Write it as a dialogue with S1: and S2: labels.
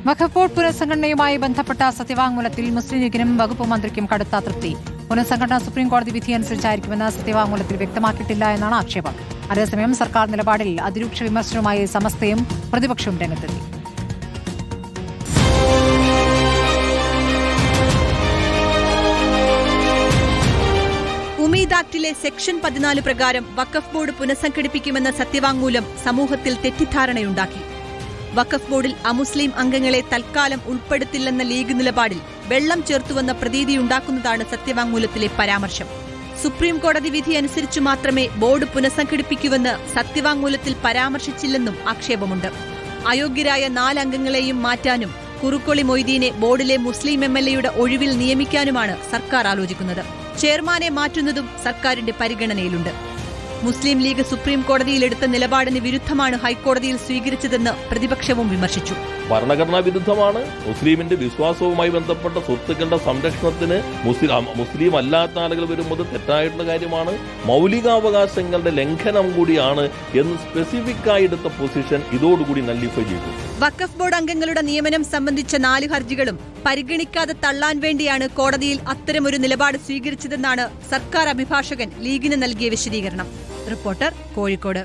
S1: വഖഫ് board പുനഃസംഘടനയുമായി ബന്ധപ്പെട്ട സത്യവാങ്മൂലത്തിൽ മുസ്ലിം ലീഗിനും വകുപ്പ് മന്ത്രിക്കും കടുത്ത തൃപ്തി. പുനഃസംഘടന സുപ്രീംകോടതി വിധിയനുസരിച്ചായിരിക്കുമെന്ന് സത്യവാങ്മൂലത്തിൽ വ്യക്തമാക്കിയിട്ടില്ല എന്നാണ് ആക്ഷേപം. അതേസമയം സർക്കാർ നിലപാടിൽ അതിരൂക്ഷ വിമർശനവുമായി സമസ്തയും പ്രതിപക്ഷവും രംഗത്തെത്തി.
S2: ഉമീദ് ആക്ടിലെ സെക്ഷൻ 14 പ്രകാരം വഖഫ് ബോർഡ് പുനഃസംഘടിപ്പിക്കുമെന്ന സത്യവാങ്മൂലം സമൂഹത്തിൽ തെറ്റിദ്ധാരണയുണ്ടാക്കി. വഖഫ് ബോർഡിൽ അമുസ്ലിം അംഗങ്ങളെ തൽക്കാലം ഉൾപ്പെടുത്തില്ലെന്ന ലീഗ് നിലപാടിൽ വെള്ളം ചേർത്തുവെന്ന പ്രതീതിയുണ്ടാക്കുന്നതാണ് സത്യവാങ്മൂലത്തിലെ പരാമർശം. സുപ്രീംകോടതി വിധി അനുസരിച്ചു മാത്രമേ ബോർഡ് പുനഃസംഘടിപ്പിക്കൂവെന്ന് സത്യവാങ്മൂലത്തിൽ പരാമർശിച്ചില്ലെന്നും ആക്ഷേപമുണ്ട്. അയോഗ്യരായ 4 അംഗങ്ങളെയും മാറ്റാനും കുറുക്കൊളി മൊയ്തീനെ ബോർഡിലെ മുസ്ലിം MLA-യുടെ ഒഴിവിൽ നിയമിക്കാനുമാണ് സർക്കാർ ആലോചിക്കുന്നത്. ചെയർമാനെ മാറ്റുന്നതും സർക്കാരിന്റെ പരിഗണനയിലുണ്ട്. മുസ്ലിം ലീഗ് സുപ്രീം കോടതിയിലെടുത്ത നിലപാടിന് വിരുദ്ധമാണ് ഹൈക്കോടതിയിൽ സ്വീകരിച്ചതെന്ന് പ്രതിപക്ഷവും വിമർശിച്ചു.
S3: ഭരണഘടനാ വിരുദ്ധമാണ്. മുസ്ലിമിന്റെ വിശ്വാസവുമായി ബന്ധപ്പെട്ട സ്വത്തുക്കളുടെ സംരക്ഷണത്തിന് മുസ്ലിം അല്ലാത്ത ആളുകൾ വരുമ്പോൾ തെറ്റായിട്ടുള്ള കാര്യമാണ്. മൗലികാവകാശങ്ങളുടെ ലംഘനം കൂടിയാണ് എന്ന് സ്പെസിഫിക് ആയി എടുത്ത പൊസിഷൻ ഇതോടുകൂടി നല്ലിഫൈ ചെയ്തു.
S2: വഖഫ് ബോർഡ് അംഗങ്ങളുടെ നിയമനം സംബന്ധിച്ച 4 ഹർജികളും പരിഗണിക്കാതെ തള്ളാൻ വേണ്ടിയാണ് കോടതിയിൽ അത്തരമൊരു നിലപാട് സ്വീകരിച്ചതെന്നാണ് സർക്കാർ അഭിഭാഷകൻ ലീഗിന് നൽകിയ വിശദീകരണം. റിപ്പോർട്ടർ, കോഴിക്കോട്.